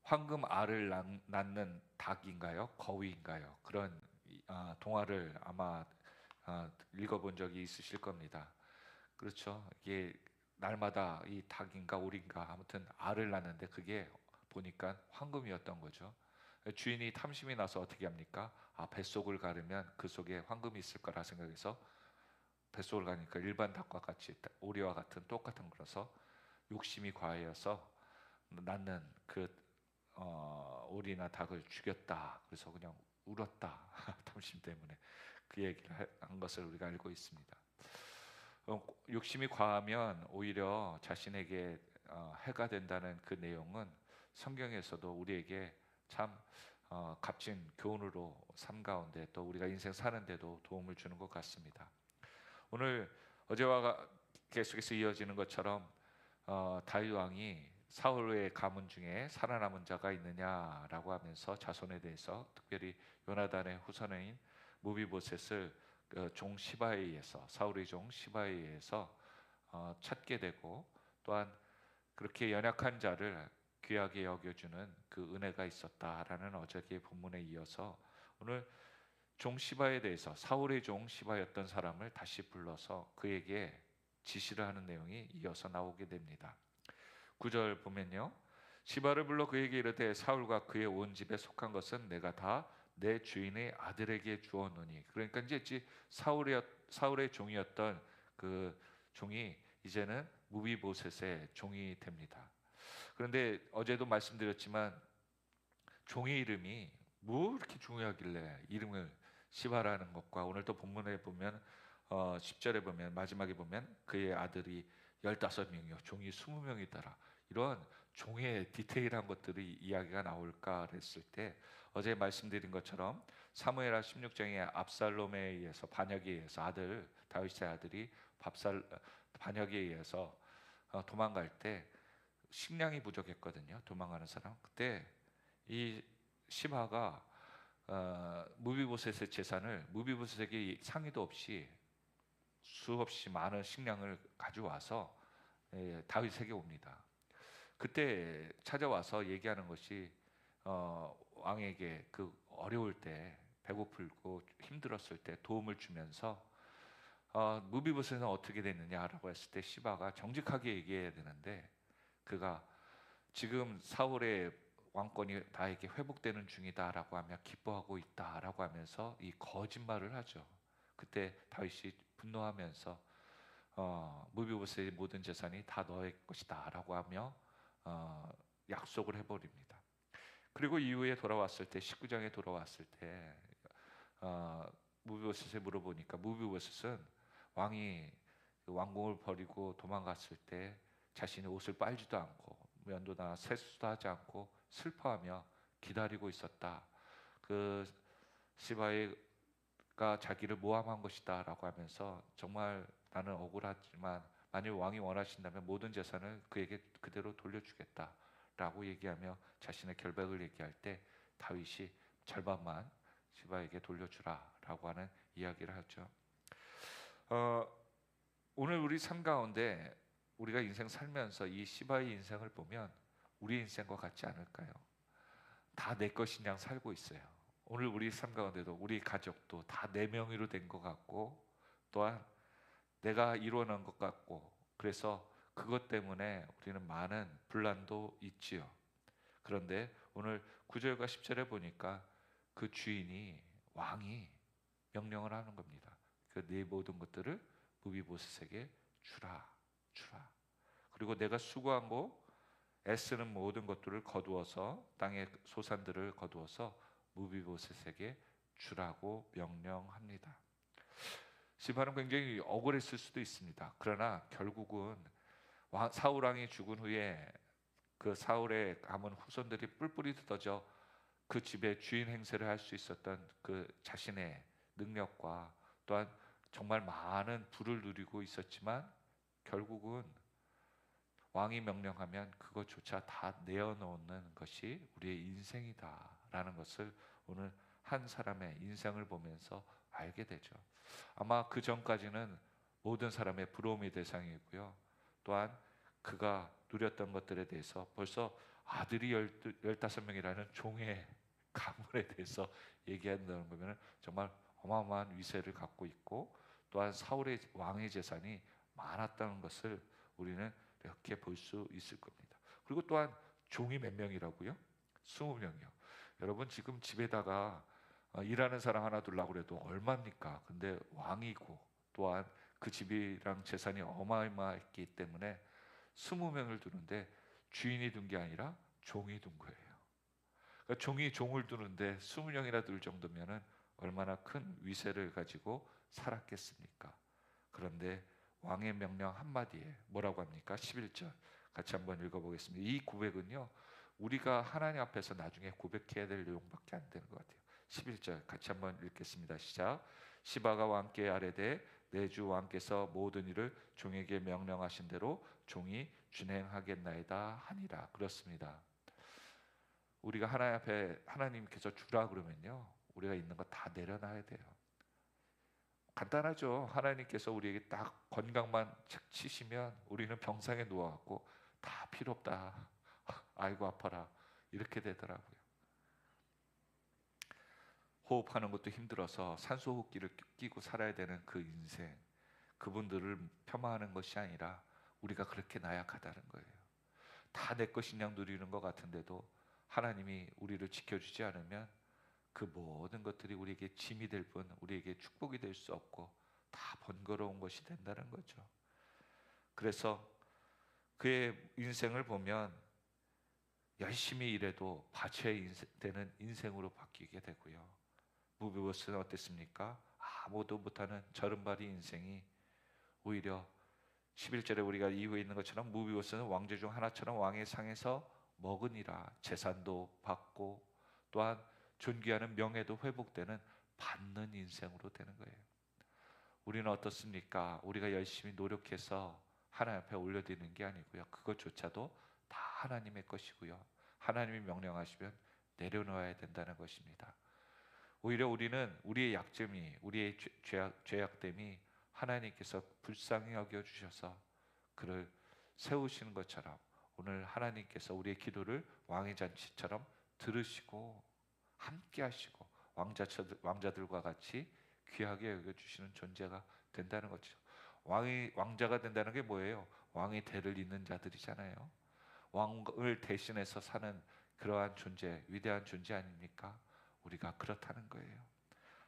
황금 알을 낳는 닭인가요? 거위인가요? 그런 동화를 아마 읽어본 적이 있으실 겁니다. 그렇죠. 이게 날마다 이 닭인가 오리인가 아무튼 알을 낳는데 그게 보니까 황금이었던 거죠. 주인이 탐심이 나서 어떻게 합니까? 뱃속을 가르면 그 속에 황금이 있을 거라 생각해서 뱃속을 가니까 일반 닭과 같이 오리와 같은 똑같은 거라서 욕심이 과해서 낳는 오리나 닭을 죽였다. 그래서 그냥 울었다. 탐심 때문에 그 얘기를 한 것을 우리가 알고 있습니다. 욕심이 과하면 오히려 자신에게 해가 된다는 그 내용은 성경에서도 우리에게 참 값진 교훈으로 삶 가운데 또 우리가 인생 사는데도 도움을 주는 것 같습니다. 오늘 어제와 계속해서 이어지는 것처럼 다윗 왕이 사울의 가문 중에 살아남은 자가 있느냐라고 하면서 자손에 대해서 특별히 요나단의 후손인 무비보셋을 종 시바에 의해서 사울의 종 시바에 의해서 찾게 되고 또한 그렇게 연약한 자를 귀하게 여겨주는 그 은혜가 있었다라는 어저께의 본문에 이어서 오늘 종 시바에 대해서 사울의 종 시바였던 사람을 다시 불러서 그에게 지시를 하는 내용이 이어서 나오게 됩니다. 9절 보면요, 시바를 불러 그에게 이르되 사울과 그의 온 집에 속한 것은 내가 다 내 주인의 아들에게 주었노니. 그러니까 이제 사울의 종이었던 그 종이 이제는 무비보셋의 종이 됩니다. 그런데 어제도 말씀드렸지만 종의 이름이 뭐 이렇게 중요하길래 이름을 시바라는 것과 오늘 또 본문에 보면 10절에 보면 마지막에 보면 그의 아들이 15명이요 종이 20명이더라. 이런 종의 디테일한 것들이 이야기가 나올까 그랬을 때 어제 말씀드린 것처럼 사무엘하 16장에 압살롬에 의해서 반역에 의해서 다윗의 아들이 반역에 의해서 도망갈 때 식량이 부족했거든요. 도망가는 사람. 그때 이 시바가 무비보셋의 재산을 무비보셋에게 상의도 없이 수없이 많은 식량을 가져와서 다윗에게 옵니다. 그때 찾아와서 얘기하는 것이 왕에게 그 어려울 때 배고프고 힘들었을 때 도움을 주면서 무비보셋은 어떻게 됐느냐라고 했을 때 시바가 정직하게 얘기해야 되는데 그가 지금 사울의 왕권이 나에게 회복되는 중이다라고 하며 기뻐하고 있다라고 하면서 이 거짓말을 하죠. 그때 다윗이 분노하면서 무비보셋의 모든 재산이 다 너의 것이다라고 하며 약속을 해버립니다. 그리고 이후에 돌아왔을 때 19장에 돌아왔을 때 무비보셋에 물어보니까 무비보셋은 왕이 그 왕궁을 버리고 도망갔을 때 자신의 옷을 빨지도 않고 면도나 세수도 하지 않고 슬퍼하며 기다리고 있었다. 그 시바가 자기를 모함한 것이다라고 하면서 정말 나는 억울하지만 만일 왕이 원하신다면 모든 재산을 그에게 그대로 돌려주겠다라고 얘기하며 자신의 결백을 얘기할 때 다윗이 절반만 시바에게 돌려주라라고 하는 이야기를 하죠. 오늘 우리 삶 가운데 우리가 인생 살면서 이 시바의 인생을 보면 우리 인생과 같지 않을까요? 다 내 것인 양 살고 있어요. 오늘 우리 삶 가운데도 우리 가족도 다 내 명의로 된 것 같고 또한 내가 이루어낸 것 같고 그래서 그것 때문에 우리는 많은 분란도 있지요. 그런데 오늘 9절과 10절에 보니까 그 주인이 왕이 명령을 하는 겁니다. 그 네 모든 것들을 무비보셋에게 주라. 그리고 내가 수고하고 애쓰는 모든 것들을 거두어서 땅의 소산들을 거두어서 무비보셋에게 주라고 명령합니다. 시바는 굉장히 억울했을 수도 있습니다. 그러나 결국은 사울 왕이 죽은 후에 그 사울의 가문 후손들이 뿔뿔이 흩어져 그 집의 주인 행세를 할 수 있었던 그 자신의 능력과 또한 정말 많은 부를 누리고 있었지만 결국은 왕이 명령하면 그것조차 다 내어놓는 것이 우리의 인생이다라는 것을 오늘 한 사람의 인생을 보면서 알게 되죠. 아마 그 전까지는 모든 사람의 부러움의 대상이고요. 또한 그가 누렸던 것들에 대해서 벌써 아들이 15명이라는 종의 가문에 대해서 얘기한다는 거면 정말 어마어마한 위세를 갖고 있고, 또한 사울의 왕의 재산이 많았다는 것을 우리는 이렇게 볼 수 있을 겁니다. 그리고 또한 종이 몇 명이라고요? 20명이요. 여러분, 지금 집에다가 일하는 사람 하나 두려고 해도 얼마입니까? 근데 왕이고 또한 그 집이랑 재산이 어마어마했기 때문에 20명을 두는데 주인이 둔 게 아니라 종이 둔 거예요. 그러니까 종이 종을 두는데 20명이나 둘 정도면은 얼마나 큰 위세를 가지고 살았겠습니까? 그런데 왕의 명령 한마디에 뭐라고 합니까? 11절 같이 한번 읽어보겠습니다. 이 고백은요, 우리가 하나님 앞에서 나중에 고백해야 될 내용밖에 안 되는 것 같아요. 11절 같이 한번 읽겠습니다. 시작. 시바가 왕께 아뢰되 내 주 왕께서 모든 일을 종에게 명령하신 대로 종이 준행하겠나이다 하니라. 그렇습니다. 우리가 하나님 앞에 하나님께서 주라 그러면요, 우리가 있는 거 다 내려놔야 돼요. 간단하죠. 하나님께서 우리에게 딱 건강만 착 치시면 우리는 병상에 누워갖고 다 필요 없다, 아이고 아파라, 이렇게 되더라고요. 호흡하는 것도 힘들어서 산소호흡기를 끼고 살아야 되는 그 인생, 그분들을 폄하하는 것이 아니라 우리가 그렇게 나약하다는 거예요. 다 내 것인 양 누리는 것 같은데도 하나님이 우리를 지켜주지 않으면 그 모든 것들이 우리에게 짐이 될 뿐 우리에게 축복이 될 수 없고 다 번거로운 것이 된다는 거죠. 그래서 그의 인생을 보면 열심히 일해도 바쳐야 되는 인생으로 바뀌게 되고요. 무비보스는 어땠습니까? 아무도 못하는 저른발이 인생이 오히려 11절에 우리가 이후에 있는 것처럼 무비보스는 왕제 중 하나처럼 왕의 상에서 먹으니라. 재산도 받고 또한 존귀하는 명예도 회복되는 받는 인생으로 되는 거예요. 우리는 어떻습니까? 우리가 열심히 노력해서 하나님 앞에 올려드리는 게 아니고요, 그것조차도 다 하나님의 것이고요, 하나님이 명령하시면 내려놓아야 된다는 것입니다. 오히려 우리는 우리의 약점이, 우리의 죄악됨이 하나님께서 불쌍히 여겨주셔서 그를 세우시는 것처럼 오늘 하나님께서 우리의 기도를 왕의 잔치처럼 들으시고 함께 하시고 왕자들과 같이 귀하게 여겨주시는 존재가 된다는 거죠. 왕자가 된다는 게 뭐예요? 왕의 대를 잇는 자들이잖아요. 왕을 대신해서 사는 그러한 존재, 위대한 존재 아닙니까? 우리가 그렇다는 거예요.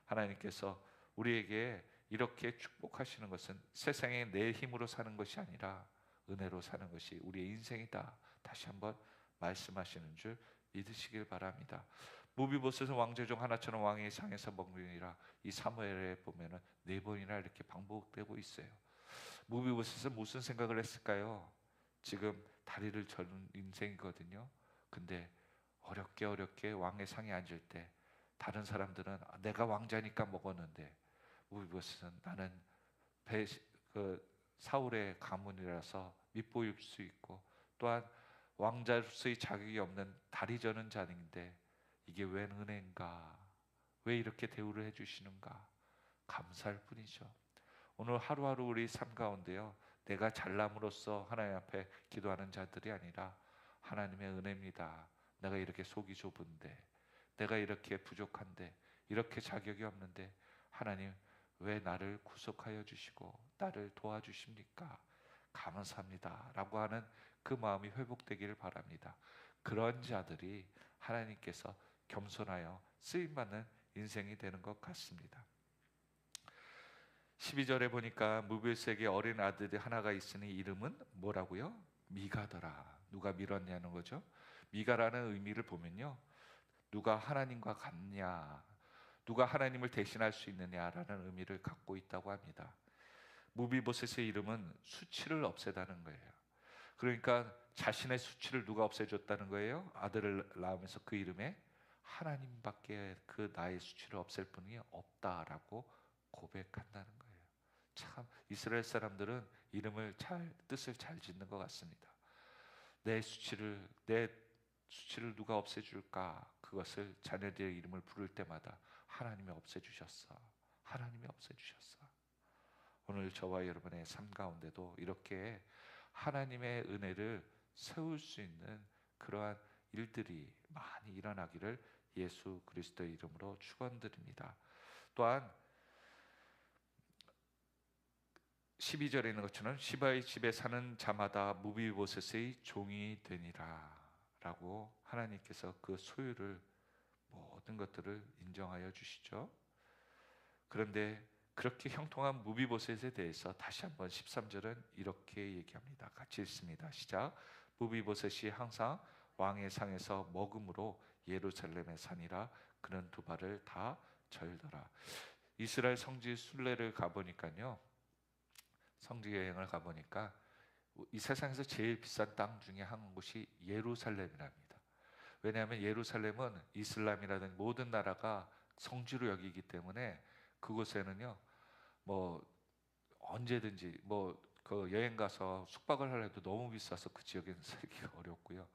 하나님께서 우리에게 이렇게 축복하시는 것은 세상에 내 힘으로 사는 것이 아니라 은혜로 사는 것이 우리의 인생이다, 다시 한번 말씀하시는 줄 믿으시길 바랍니다. 무비보셋은 왕제 중 하나처럼 왕의 상에서 먹느니라. 이 사무엘에 보면은 4번이나 이렇게 반복되고 있어요. 무비보셋은 무슨 생각을 했을까요? 지금 다리를 저는 인생이거든요. 근데 어렵게 왕의 상에 앉을 때 다른 사람들은 내가 왕자니까 먹었는데, 무비보셋은 나는 사울의 가문이라서 밉보일 수 있고 또한 왕자로서의 자격이 없는 다리 저는 자인데 이게 웬 은혜인가, 왜 이렇게 대우를 해주시는가, 감사할 뿐이죠. 오늘 하루하루 우리 삶 가운데요, 내가 잘남으로써 하나님 앞에 기도하는 자들이 아니라 하나님의 은혜입니다. 내가 이렇게 속이 좁은데, 내가 이렇게 부족한데, 이렇게 자격이 없는데 하나님 왜 나를 구속하여 주시고 나를 도와주십니까? 감사합니다 라고 하는 그 마음이 회복되기를 바랍니다. 그런 자들이 하나님께서 겸손하여 쓰임받는 인생이 되는 것 같습니다. 12절에 보니까 무비보셋에게 어린 아들이 하나가 있으니 이름은 뭐라고요? 미가더라. 누가 밀었냐는 거죠. 미가라는 의미를 보면요, 누가 하나님과 같냐, 누가 하나님을 대신할 수 있느냐라는 의미를 갖고 있다고 합니다. 무비보셋의 이름은 수치를 없애다는 거예요. 그러니까 자신의 수치를 누가 없애줬다는 거예요? 아들을 낳으면서 그 이름에 하나님밖에 그 나의 수치를 없앨 분이 없다라고 고백한다는 거예요. 참 이스라엘 사람들은 이름을 뜻을 잘 짓는 것 같습니다. 내 수치를 누가 없애줄까? 그것을 자녀들의 이름을 부를 때마다 하나님이 없애주셨어, 하나님이 없애주셨어. 오늘 저와 여러분의 삶 가운데도 이렇게 하나님의 은혜를 세울 수 있는 그러한 일들이 많이 일어나기를 예수 그리스도의 이름으로 축원드립니다. 또한 12절에 있는 것처럼 시바의 집에 사는 자마다 무비보셋의 종이 되니라 라고 하나님께서 그 소유를, 모든 것들을 인정하여 주시죠. 그런데 그렇게 형통한 무비보셋에 대해서 다시 한번 13절은 이렇게 얘기합니다. 같이 읽습니다. 시작. 무비보셋이 항상 왕의 상에서 먹음으로 예루살렘에 사니라. 그는 두 발을 다 절더라. 이스라엘 성지 순례를 가보니까요, 성지 여행을 가보니까 이 세상에서 제일 비싼 땅 중에 한 곳이 예루살렘이랍니다. 왜냐하면 예루살렘은 이슬람이라든 모든 나라가 성지로 여기기 때문에 그곳에는요, 뭐 언제든지 그 여행 가서 숙박을 하려도 너무 비싸서 그 지역에는 살기가 어렵고요.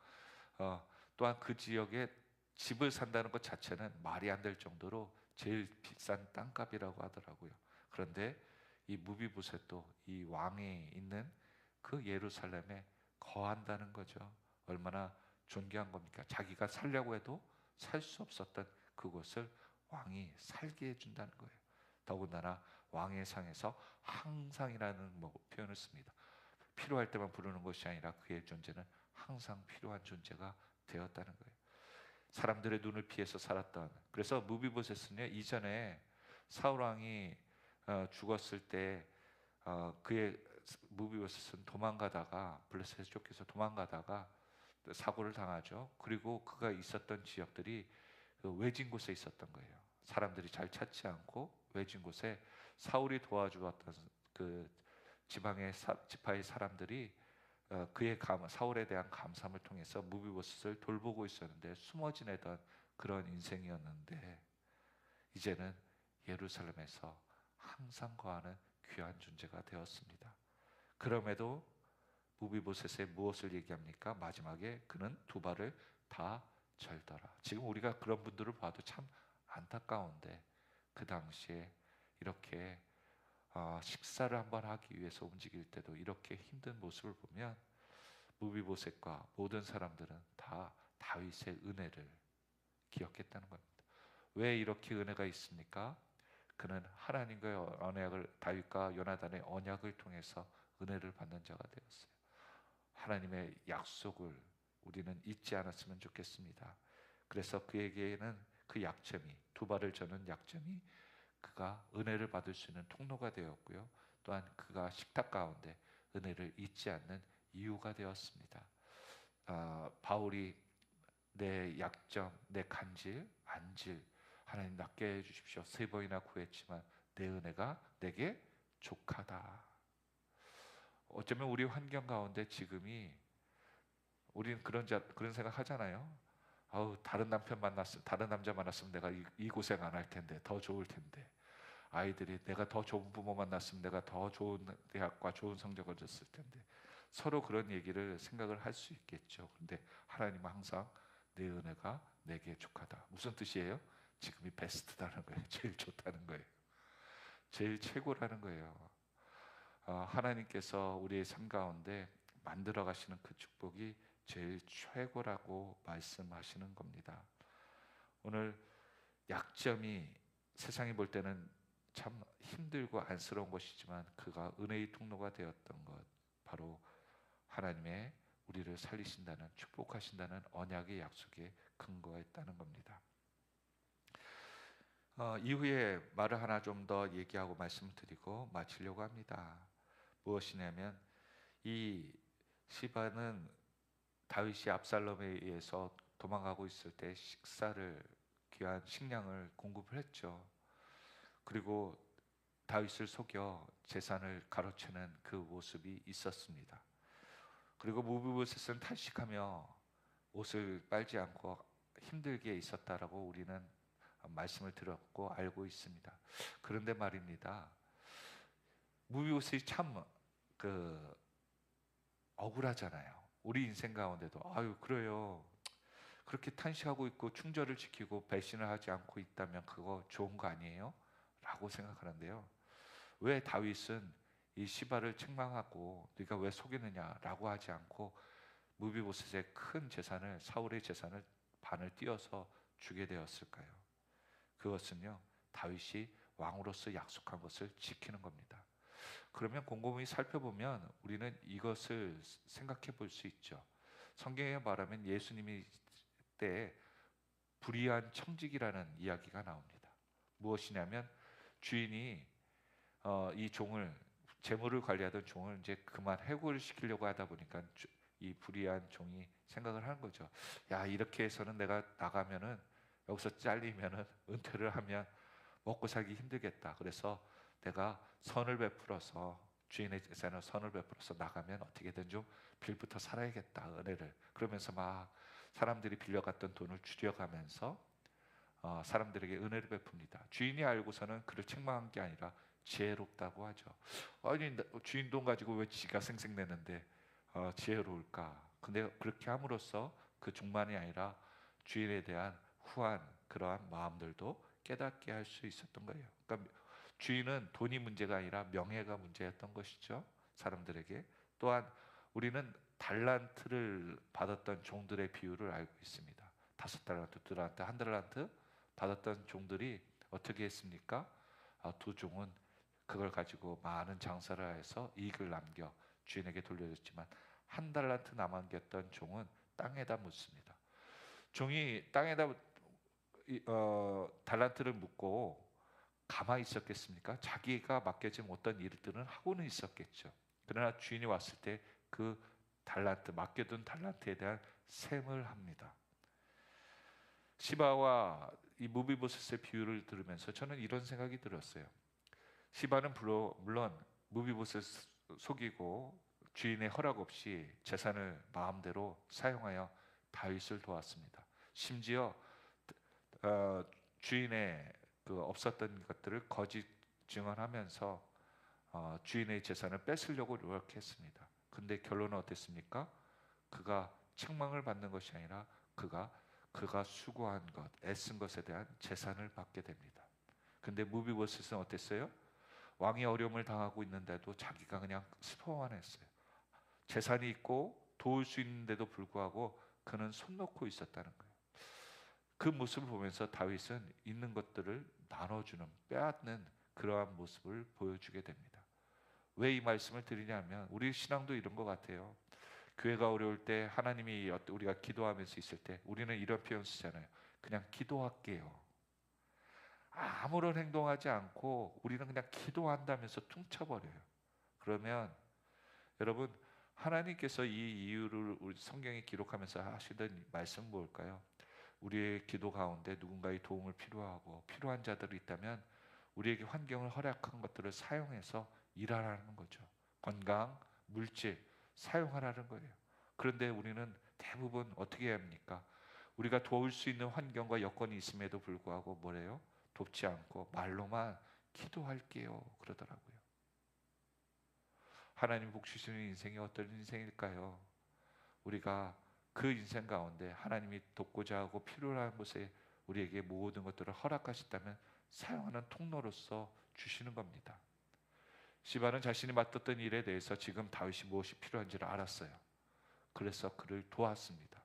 또한 그 지역에 집을 산다는 것 자체는 말이 안 될 정도로 제일 비싼 땅값이라고 하더라고요. 그런데 이 무비보셋도 이 왕이 있는 그 예루살렘에 거한다는 거죠. 얼마나 존귀한 겁니까? 자기가 살려고 해도 살 수 없었던 그곳을 왕이 살게 해준다는 거예요. 더군다나 왕의 상에서 항상이라는 표현을 씁니다. 필요할 때만 부르는 것이 아니라 그의 존재는 항상 필요한 존재가 되었다는 거예요. 사람들의 눈을 피해서 살았던, 그래서 무비보셋은요, 이전에 사울 왕이 죽었을 때 그의 무비보셋은 도망가다가, 블레셋에 쫓겨서 도망가다가 사고를 당하죠. 그리고 그가 있었던 지역들이 그 외진 곳에 있었던 거예요. 사람들이 잘 찾지 않고 외진 곳에 사울이 도와주었던 그 지방의 지파의 사람들이 사울에 대한 감사함을 통해서 무비보셋을 돌보고 있었는데 숨어 지내던 그런 인생이었는데, 이제는 예루살렘에서 항상 거하는 귀한 존재가 되었습니다. 그럼에도 무비보셋의 무엇을 얘기합니까? 마지막에 그는 두 발을 다 절더라. 지금 우리가 그런 분들을 봐도 참 안타까운데, 그 당시에 이렇게 식사를 한번 하기 위해서 움직일 때도 이렇게 힘든 모습을 보면 무비보셋과 모든 사람들은 다 다윗의 은혜를 기억했다는 겁니다. 왜 이렇게 은혜가 있습니까? 그는 하나님과의 언약을, 다윗과 요나단의 언약을 통해서 은혜를 받는 자가 되었어요. 하나님의 약속을 우리는 잊지 않았으면 좋겠습니다. 그래서 그에게는 그 약점이, 두 발을 저는 약점이 그가 은혜를 받을 수 있는 통로가 되었고요, 또한 그가 식탁 가운데 은혜를 잊지 않는 이유가 되었습니다. 바울이 내 약점, 내 간질, 안질 하나님 낫게 해주십시오, 세 번이나 구했지만 내 은혜가 내게 족하다. 어쩌면 우리 환경 가운데 지금이, 우리는 그런 생각 하잖아요. 다른 남편 만났으면, 다른 남자 만났으면 내가 이 고생 안 할 텐데, 더 좋을 텐데. 아이들이 내가 더 좋은 부모 만났으면 내가 더 좋은 대학과 좋은 성적을 얻었을 텐데. 서로 그런 얘기를 생각을 할 수 있겠죠. 그런데 하나님은 항상 내 은혜가 내게 족하다. 무슨 뜻이에요? 지금이 베스트다는 거예요. 제일 좋다는 거예요. 제일 최고라는 거예요. 하나님께서 우리의 삶 가운데 만들어 가시는 그 축복이 제일 최고라고 말씀하시는 겁니다. 오늘 약점이 세상이 볼 때는 참 힘들고 안쓰러운 것이지만 그가 은혜의 통로가 되었던 것, 바로 하나님의 우리를 살리신다는, 축복하신다는 언약의 약속에 근거했다는 겁니다. 이후에 말을 하나 좀 더 얘기하고 말씀드리고 마치려고 합니다. 무엇이냐면, 이 시바는 다윗이 압살롬에 의해서 도망가고 있을 때 귀한 식량을 공급을 했죠. 그리고 다윗을 속여 재산을 가로채는 그 모습이 있었습니다. 그리고 무비보셋은 탄식하며 옷을 빨지 않고 힘들게 있었다라고 우리는 말씀을 들었고 알고 있습니다. 그런데 말입니다, 무비보셋이 참 억울하잖아요. 우리 인생 가운데도 그래요. 그렇게 탄식하고 있고 충절을 지키고 배신을 하지 않고 있다면 그거 좋은 거 아니에요? 라고 생각하는데요, 왜 다윗은 이 시바를 책망하고 네가 왜 속이느냐라고 하지 않고 무비보셋의 큰 재산을, 사울의 재산을 반을 띄어서 주게 되었을까요? 그것은요, 다윗이 왕으로서 약속한 것을 지키는 겁니다. 그러면 곰곰이 살펴보면 우리는 이것을 생각해 볼 수 있죠. 성경에 말하면 예수님이 때 불의한 청직이라는 이야기가 나옵니다. 무엇이냐면 주인이 이 종을, 재물을 관리하던 종을 이제 그만 해고를 시키려고 하다 보니까 이 불의한 종이 생각을 하는 거죠. 야, 이렇게 해서는 내가 나가면은, 여기서 잘리면은, 은퇴를 하면 먹고 살기 힘들겠다. 그래서 내가 선을 베풀어서, 주인의 재산을 선을 베풀어서 나가면 어떻게든 좀 빌부터 살아야겠다, 은혜를. 그러면서 막 사람들이 빌려갔던 돈을 줄여가면서 사람들에게 은혜를 베풉니다. 주인이 알고서는 그를 책망한 게 아니라 지혜롭다고 하죠. 아니, 주인 돈 가지고 왜 지가 생색내는데 지혜로울까? 근데 그렇게 함으로써 그 종만이 아니라 주인에 대한 후한 그러한 마음들도 깨닫게 할 수 있었던 거예요. 그러니까 주인은 돈이 문제가 아니라 명예가 문제였던 것이죠, 사람들에게. 또한 우리는 달란트를 받았던 종들의 비율을 알고 있습니다. 5달란트, 2달란트, 1달란트 받았던 종들이 어떻게 했습니까? 두 종은 그걸 가지고 많은 장사를 해서 이익을 남겨 주인에게 돌려줬지만 1달란트 남았던 종은 땅에다 묻습니다. 종이 땅에다 달란트를 묻고 가만히 있었겠습니까? 자기가 맡겨진 어떤 일들은 하고는 있었겠죠. 그러나 주인이 왔을 때 그 달란트, 맡겨둔 달란트에 대한 셈을 합니다. 시바와 이 무비보셋의 비유를 들으면서 저는 이런 생각이 들었어요. 시바는 물론 무비보셋 속이고 주인의 허락 없이 재산을 마음대로 사용하여 다윗을 도왔습니다. 심지어 주인의 그 없었던 것들을 거짓 증언하면서 주인의 재산을 뺏으려고 노력했습니다. 근데 결론은 어땠습니까? 그가 책망을 받는 것이 아니라 그가 수고한 것, 애쓴 것에 대한 재산을 받게 됩니다. 근데 무비보셋은 어땠어요? 왕이 어려움을 당하고 있는데도 자기가 그냥 슬퍼만 했어요. 재산이 있고 도울 수 있는데도 불구하고 그는 손 놓고 있었다는 거예요. 그 모습을 보면서 다윗은 있는 것들을 나눠주는, 빼앗는 그러한 모습을 보여주게 됩니다. 왜 이 말씀을 드리냐면 우리 신앙도 이런 것 같아요. 교회가 어려울 때, 하나님이 우리가 기도하면서 있을 때 우리는 이런 표현 쓰잖아요. 그냥 기도할게요. 아무런 행동하지 않고 우리는 그냥 기도한다면서 퉁쳐버려요. 그러면 여러분, 하나님께서 이 이유를 우리 성경에 기록하면서 하시던 말씀은 뭘까요? 우리의 기도 가운데 누군가의 도움을 필요하고 필요한 자들이 있다면 우리에게 환경을 허락한 것들을 사용해서 일하라는 거죠. 건강, 물질 사용하라는 거예요. 그런데 우리는 대부분 어떻게 해야 합니까? 우리가 도울 수 있는 환경과 여건이 있음에도 불구하고 뭐래요? 돕지 않고 말로만 기도할게요 그러더라고요. 하나님 복 주시는 인생이 어떤 인생일까요? 우리가 그 인생 가운데 하나님이 돕고자 하고 필요한 곳에 우리에게 모든 것들을 허락하셨다면 사용하는 통로로서 주시는 겁니다. 시바는 자신이 맡았던 일에 대해서 지금 다윗이 무엇이 필요한지를 알았어요. 그래서 그를 도왔습니다.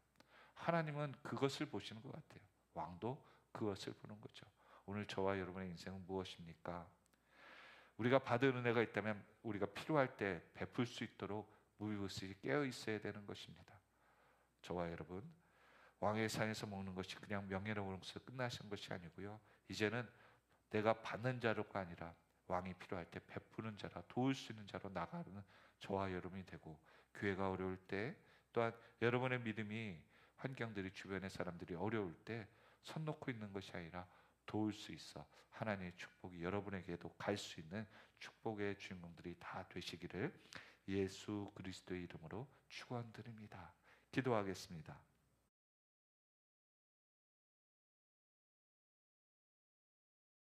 하나님은 그것을 보시는 것 같아요. 왕도 그것을 보는 거죠. 오늘 저와 여러분의 인생은 무엇입니까? 우리가 받은 은혜가 있다면 우리가 필요할 때 베풀 수 있도록 무비보셋이 깨어 있어야 되는 것입니다. 저와 여러분, 왕의 상에서 먹는 것이 그냥 명예로운 것으로 끝나시는 것이 아니고요. 이제는 내가 받는 자로가 아니라 왕이 필요할 때 베푸는 자라, 도울 수 있는 자로 나가는 저와 여러분이 되고, 교회가 어려울 때, 또한 여러분의 믿음이, 환경들이, 주변의 사람들이 어려울 때 손 놓고 있는 것이 아니라 도울 수 있어 하나님의 축복이 여러분에게도 갈 수 있는 축복의 주인공들이 다 되시기를 예수 그리스도의 이름으로 축원드립니다. 기도하겠습니다.